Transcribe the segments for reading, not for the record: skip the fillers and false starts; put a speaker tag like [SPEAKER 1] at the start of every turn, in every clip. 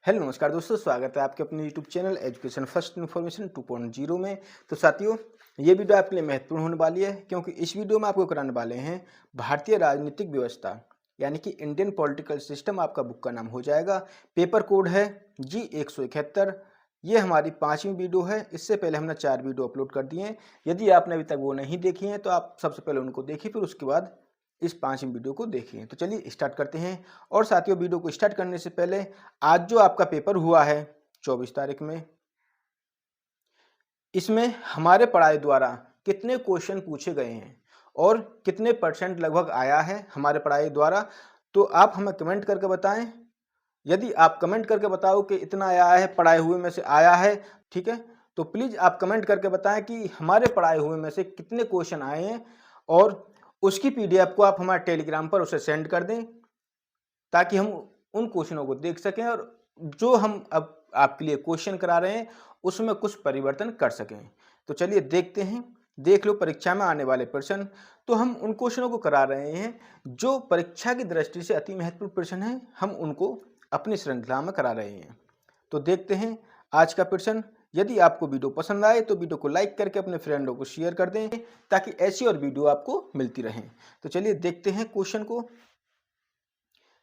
[SPEAKER 1] Hello नमस्कार दोस्तों, स्वागत है आपके अपने YouTube channel education first information 2.0 में। तो साथियों, ये वीडियो आपके लिए महत्वपूर्ण होने वाली है क्योंकि इस वीडियो में आपको कराने वाले हैं भारतीय राजनीतिक व्यवस्था यानी कि इंडियन पॉलिटिकल सिस्टम। आपका बुक का नाम हो जाएगा, पेपर कोड है G171। ये हमारी 5वीं वीडियो है। इससे पहले हमने 4 वीडियो अपलोड कर दिए हैं। यदि आपने अभी तक वो नहीं देखी हैं तो आप सबसे पहले उनको देखिए, फिर उसके बाद इस 5वीं वीडियो को देखिए। तो चलिए स्टार्ट करते हैं। और साथियों, वीडियो को स्टार्ट करने से पहले आज जो आपका पेपर हुआ है 24 तारीख में, इसमें हमारे पढ़ाई द्वारा कितने क्वेश्चन पूछे गए हैं और कितने परसेंट लगभग आया है हमारे पढ़ाई द्वारा, तो आप हमें कमेंट करके बताएं। यदि आप कमेंट करके बताओ कि इतना आया है, पढ़ाए हुए में से आया है, ठीक है, तो प्लीज़ आप कमेंट करके बताएं कि हमारे पढ़ाए हुए में से कितने क्वेश्चन आए हैं और उसकी पीडीएफ को आप हमारे टेलीग्राम पर उसे सेंड कर दें ताकि हम उन क्वेश्चनों को देख सकें और जो हम अब आपके लिए क्वेश्चन करा रहे हैं उसमें कुछ परिवर्तन कर सकें। तो चलिए देखते हैं, देख लो परीक्षा में आने वाले प्रश्न। तो हम उन क्वेश्चनों को करा रहे हैं जो परीक्षा की दृष्टि से अति महत्वपूर्ण प्रश्न हैं, हम उनको अपनी श्रृंखला में करा रहे हैं। तो देखते हैं आज का प्रश्न। यदि आपको वीडियो पसंद आए तो वीडियो को लाइक करके अपने फ्रेंडों को शेयर कर दें ताकि ऐसी और वीडियो आपको मिलती रहें। तो चलिए देखते हैं क्वेश्चन को।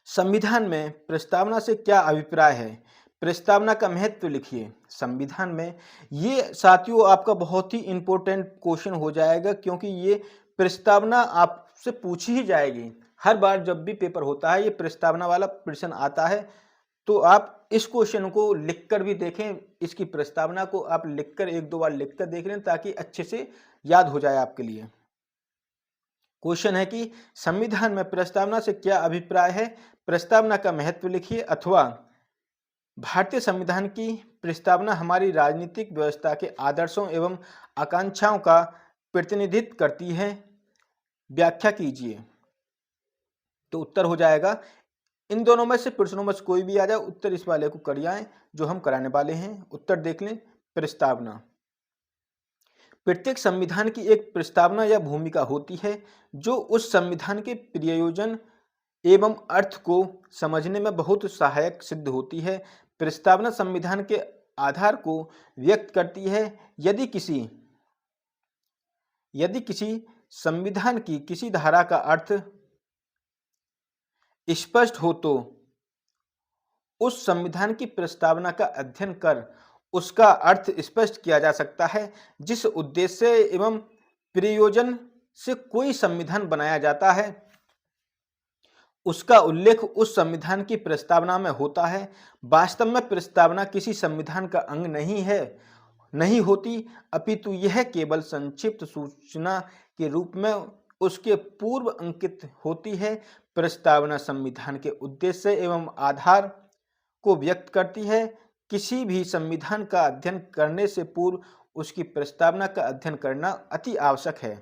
[SPEAKER 1] संविधान में प्रस्तावना से क्या अभिप्राय है? प्रस्तावना का महत्व लिखिए संविधान में। ये साथियों आपका बहुत ही इंपॉर्टेंट क्वेश्चन हो जाएगा क्योंकि ये प्रस्तावना आपसे पूछी ही जाएगी। हर बार जब भी पेपर होता है ये प्रस्तावना वाला प्रश्न आता है, तो आप इस क्वेश्चन को लिखकर भी देखें। इसकी प्रस्तावना को आप लिखकर एक दो बार लिखकर देख लें ताकि अच्छे से याद हो जाए आपके लिए। क्वेश्चन है कि संविधान में प्रस्तावना से क्या अभिप्राय है? प्रस्तावना का महत्व लिखिए। अथवा भारतीय संविधान की प्रस्तावना हमारी राजनीतिक व्यवस्था के आदर्शों एवं आकांक्षाओं का प्रतिनिधित्व करती है, व्याख्या कीजिए। तो उत्तर हो जाएगा, इन दोनों में से प्रश्नों में से कोई भी आ जाए, उत्तर इस वाले को कर आए जो हम कराने वाले हैं। उत्तर देख लें। प्रस्तावना, प्रत्येक संविधान की एक प्रस्तावना या भूमिका होती है जो उस संविधान के प्रयोजन एवं अर्थ को समझने में बहुत सहायक सिद्ध होती है। प्रस्तावना संविधान के आधार को व्यक्त करती है। यदि किसी संविधान की किसी धारा का अर्थ स्पष्ट हो तो उस संविधान की प्रस्तावना का अध्ययन कर उसका अर्थ स्पष्ट किया जा सकता है। जिस उद्देश्य एवं प्रयोजन से कोई संविधान बनाया जाता है उसका उल्लेख उस संविधान की प्रस्तावना में होता है। वास्तव में प्रस्तावना किसी संविधान का अंग नहीं होती, अपितु यह केवल संक्षिप्त सूचना के रूप में उसके पूर्व अंकित होती है। प्रस्तावना संविधान के उद्देश्य एवं आधार को व्यक्त करती है। किसी भी संविधान का अध्ययन करने से पूर्व उसकी प्रस्तावना का अध्ययन करना अति आवश्यक है।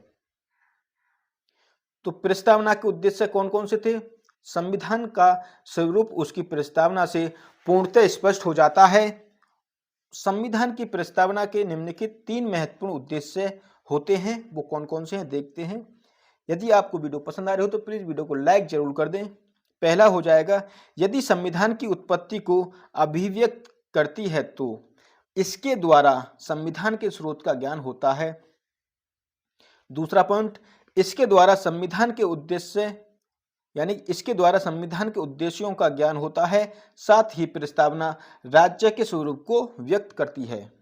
[SPEAKER 1] तो प्रस्तावना के उद्देश्य कौन कौन से थे? संविधान का स्वरूप उसकी प्रस्तावना से पूर्णतः स्पष्ट हो जाता है। संविधान की प्रस्तावना के निम्नलिखित 3 महत्वपूर्ण उद्देश्य होते हैं। वो कौन कौन से हैं देखते हैं। यदि आपको वीडियो पसंद आ रही हो तो प्लीज़ वीडियो को लाइक जरूर कर दें। पहला हो जाएगा, यदि संविधान की उत्पत्ति को अभिव्यक्त करती है तो इसके द्वारा संविधान के स्रोत का ज्ञान होता है। दूसरा पॉइंट, इसके द्वारा संविधान के उद्देश्यों का ज्ञान होता है। साथ ही प्रस्तावना राज्य के स्वरूप को व्यक्त करती है।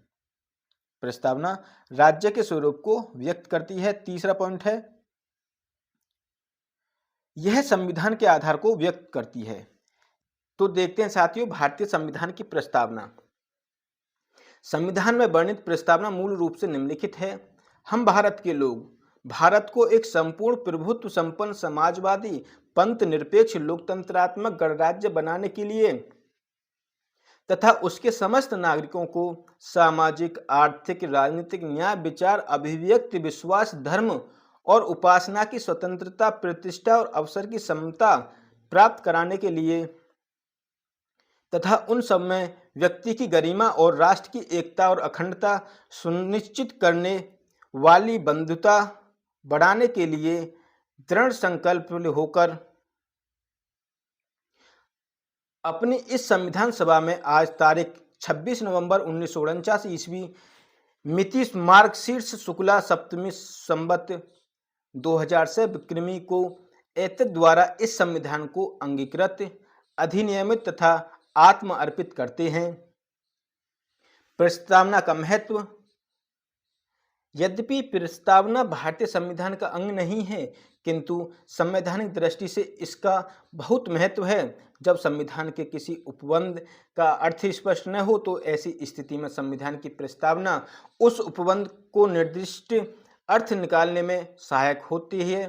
[SPEAKER 1] प्रस्तावना राज्य के स्वरूप को व्यक्त करती है। तीसरा पॉइंट है, यह संविधान के आधार को व्यक्त करती है। तो देखते हैं साथियों, भारतीय संविधान की प्रस्तावना। संविधान में वर्णित प्रस्तावना मूल रूप से निम्नलिखित है। हम भारत के लोग भारत को एक संपूर्ण प्रभुत्व संपन्न समाजवादी पंथ निरपेक्ष लोकतंत्रात्मक गणराज्य बनाने के लिए तथा उसके समस्त नागरिकों को सामाजिक, आर्थिक, राजनीतिक, न्याय, विचार, अभिव्यक्ति, विश्वास, धर्म और उपासना की स्वतंत्रता, प्रतिष्ठा और अवसर की समता प्राप्त कराने के लिए तथा उन सब में व्यक्ति की गरिमा और राष्ट्र की एकता और अखंडता सुनिश्चित करने वाली बंधुता बढ़ाने के लिए दृढ़ संकल्प होकर अपनी इस संविधान सभा में आज तारीख 26 नवंबर 1949 ईस्वी मिति मार्गशीर्ष शुक्ला सप्तमी संवत 2000 से विक्रमी को एतद द्वारा इस संविधान को अंगीकृत, अधिनियमित तथा आत्म अर्पित करते हैं। प्रस्तावना का महत्व। यद्यपि प्रस्तावना भारतीय संविधान का अंग नहीं है, किंतु संवैधानिक दृष्टि से इसका बहुत महत्व है। जब संविधान के किसी उपबंध का अर्थ स्पष्ट न हो तो ऐसी स्थिति में संविधान की प्रस्तावना उस उपबंध को निर्दिष्ट अर्थ निकालने में सहायक होती है,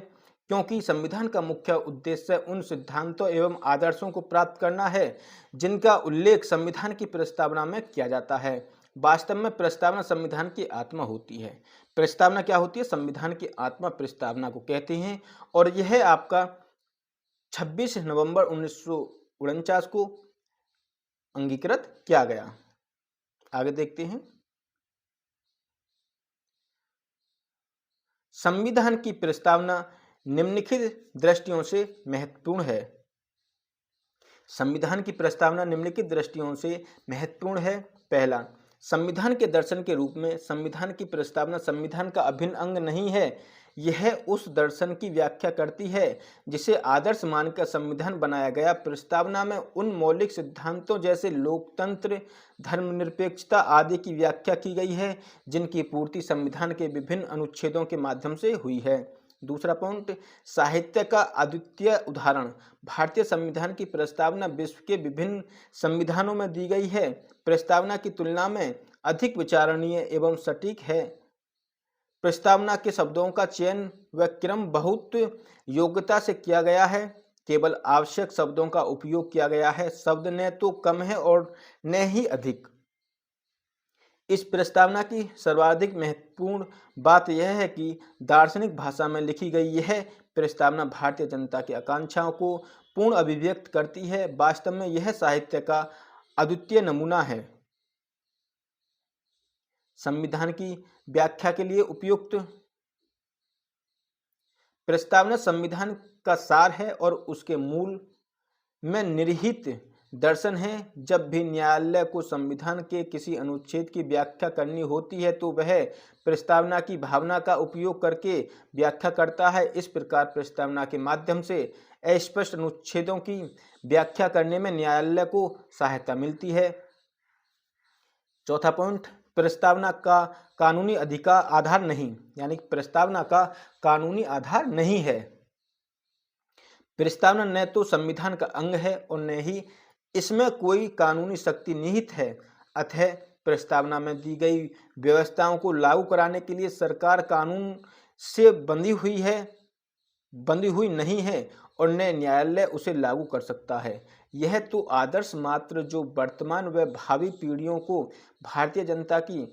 [SPEAKER 1] क्योंकि संविधान का मुख्य उद्देश्य उन सिद्धांतों एवं आदर्शों को प्राप्त करना है जिनका उल्लेख संविधान की प्रस्तावना में किया जाता है। वास्तव में प्रस्तावना संविधान की आत्मा होती है। प्रस्तावना क्या होती है? संविधान की आत्मा प्रस्तावना को कहते हैं। और यह आपका 26 नवंबर 1949 को अंगीकृत किया गया। आगे देखते हैं। संविधान की प्रस्तावना निम्नलिखित दृष्टियों से महत्वपूर्ण है। संविधान की प्रस्तावना निम्नलिखित दृष्टियों से महत्वपूर्ण है। पहला, संविधान के दर्शन के रूप में संविधान की प्रस्तावना संविधान का अभिन्न अंग नहीं है। यह उस दर्शन की व्याख्या करती है जिसे आदर्श मानकर संविधान बनाया गया। प्रस्तावना में उन मौलिक सिद्धांतों जैसे लोकतंत्र, धर्मनिरपेक्षता आदि की व्याख्या की गई है जिनकी पूर्ति संविधान के विभिन्न अनुच्छेदों के माध्यम से हुई है। दूसरा पॉइंट, साहित्य का अद्वितीय उदाहरण। भारतीय संविधान की प्रस्तावना विश्व के विभिन्न संविधानों में दी गई है। प्रस्तावना की तुलना में अधिक विचारणीय एवं सटीक है। प्रस्तावना के शब्दों का चयन व क्रम बहुत योग्यता से किया गया है। केवल आवश्यक शब्दों का उपयोग किया गया है। शब्द न तो कम है और न ही अधिक। इस प्रस्तावना की सर्वाधिक महत्वपूर्ण बात यह है कि दार्शनिक भाषा में लिखी गई यह प्रस्तावना भारतीय जनता की आकांक्षाओं को पूर्ण अभिव्यक्त करती है। वास्तव में यह साहित्य का अद्वितीय नमूना है। संविधान की व्याख्या के लिए उपयुक्त। प्रस्तावना संविधान का सार है और उसके मूल में निहित दर्शन है। जब भी न्यायालय को संविधान के किसी अनुच्छेद की व्याख्या करनी होती है तो वह प्रस्तावना की भावना का उपयोग करके व्याख्या करता है। इस प्रकार प्रस्तावना के माध्यम से अस्पष्ट अनुच्छेदों की व्याख्या करने में न्यायालय को सहायता मिलती है। चौथा पॉइंट, प्रस्तावना का कानूनी अधिकार आधार नहीं, यानी प्रस्तावना का कानूनी आधार नहीं है। प्रस्तावना न तो संविधान का अंग है और न ही इसमें कोई कानूनी शक्ति निहित है। अतः प्रस्तावना में दी गई व्यवस्थाओं को लागू कराने के लिए सरकार कानून से बंधी हुई नहीं है और न न्यायालय उसे लागू कर सकता है। यह तो आदर्श मात्र जो वर्तमान व भावी पीढ़ियों को भारतीय जनता की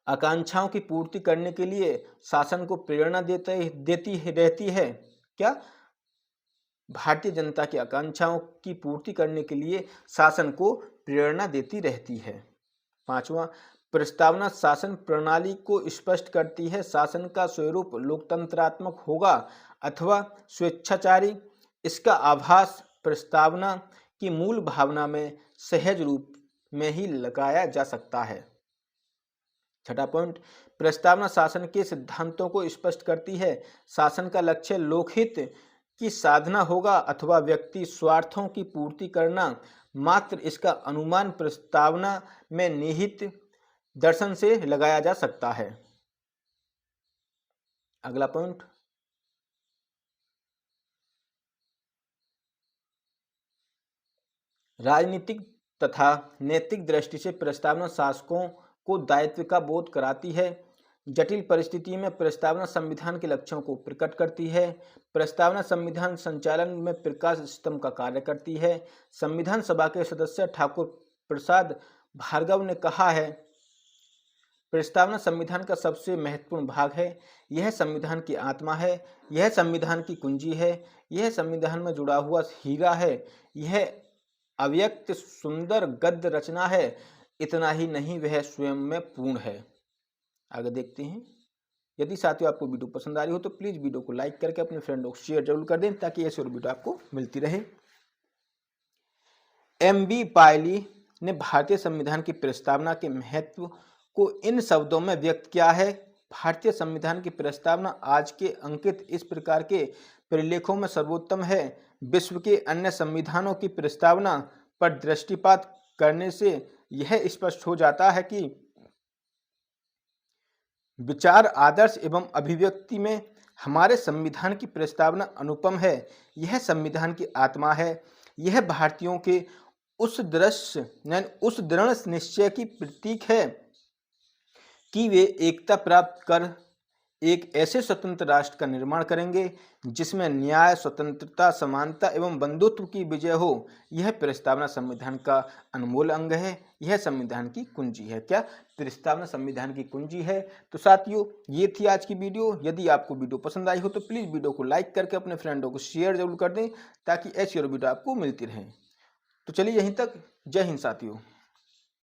[SPEAKER 1] आकांक्षाओं की पूर्ति करने के लिए शासन को प्रेरणा देती रहती है। क्या? भारतीय जनता की आकांक्षाओं की पूर्ति करने के लिए शासन को प्रेरणा देती रहती है। पांचवा, प्रस्तावना शासन प्रणाली को स्पष्ट करती है। शासन का स्वरूप लोकतंत्रात्मक होगा अथवा स्वेच्छाचारी, इसका आभास प्रस्तावना की मूल भावना में सहज रूप में ही लगाया जा सकता है। छठा पॉइंट, प्रस्तावना शासन के सिद्धांतों को स्पष्ट करती है। शासन का लक्ष्य लोकहित की साधना होगा अथवा व्यक्ति स्वार्थों की पूर्ति करना, मात्र इसका अनुमान प्रस्तावना में निहित दर्शन से लगाया जा सकता है। अगला पॉइंट, राजनीतिक तथा नैतिक दृष्टि से प्रस्तावना शासकों को दायित्व का बोध कराती है। जटिल परिस्थिति में प्रस्तावना संविधान के लक्ष्यों को प्रकट करती है। प्रस्तावना संविधान संचालन में प्रकाश स्तंभ का कार्य करती है। संविधान सभा के सदस्य ठाकुर प्रसाद भार्गव ने कहा है, प्रस्तावना संविधान का सबसे महत्वपूर्ण भाग है। यह संविधान की आत्मा है। यह संविधान की कुंजी है। यह संविधान में जुड़ा हुआ हीरा है। यह अव्यक्त सुंदर गद्य रचना है। इतना ही नहीं, वह स्वयं में पूर्ण है। आगे देखते हैं। यदि साथियों आपको वीडियो पसंद आ रही हो तो प्लीज़ वीडियो को लाइक करके अपने फ्रेंडों को शेयर जरूर कर दें ताकि ऐसे और वीडियो आपको मिलती रहे। एम.बी. पायली ने भारतीय संविधान की प्रस्तावना के महत्व को इन शब्दों में व्यक्त किया है। भारतीय संविधान की प्रस्तावना आज के अंकित इस प्रकार के परिलेखों में सर्वोत्तम है। विश्व के अन्य संविधानों की प्रस्तावना पर दृष्टिपात करने से यह स्पष्ट हो जाता है कि विचार, आदर्श एवं अभिव्यक्ति में हमारे संविधान की प्रस्तावना अनुपम है। यह संविधान की आत्मा है। यह भारतीयों के उस दृढ़ निश्चय की प्रतीक है कि वे एकता प्राप्त कर एक ऐसे स्वतंत्र राष्ट्र का निर्माण करेंगे जिसमें न्याय, स्वतंत्रता, समानता एवं बंधुत्व की विजय हो। यह प्रस्तावना संविधान का अनमोल अंग है। यह संविधान की कुंजी है। क्या? प्रस्तावना संविधान की कुंजी है। तो साथियों, ये थी आज की वीडियो। यदि आपको वीडियो पसंद आई हो तो प्लीज़ वीडियो को लाइक करके अपने फ्रेंडों को शेयर जरूर कर दें ताकि ऐसी और वीडियो आपको मिलती रहे। तो चलिए यहीं तक। जय हिंद साथियों।